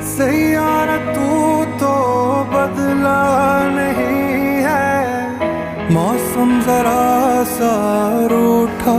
सैयारा तू तो बदला नहीं है, मौसम जरा सा रूठा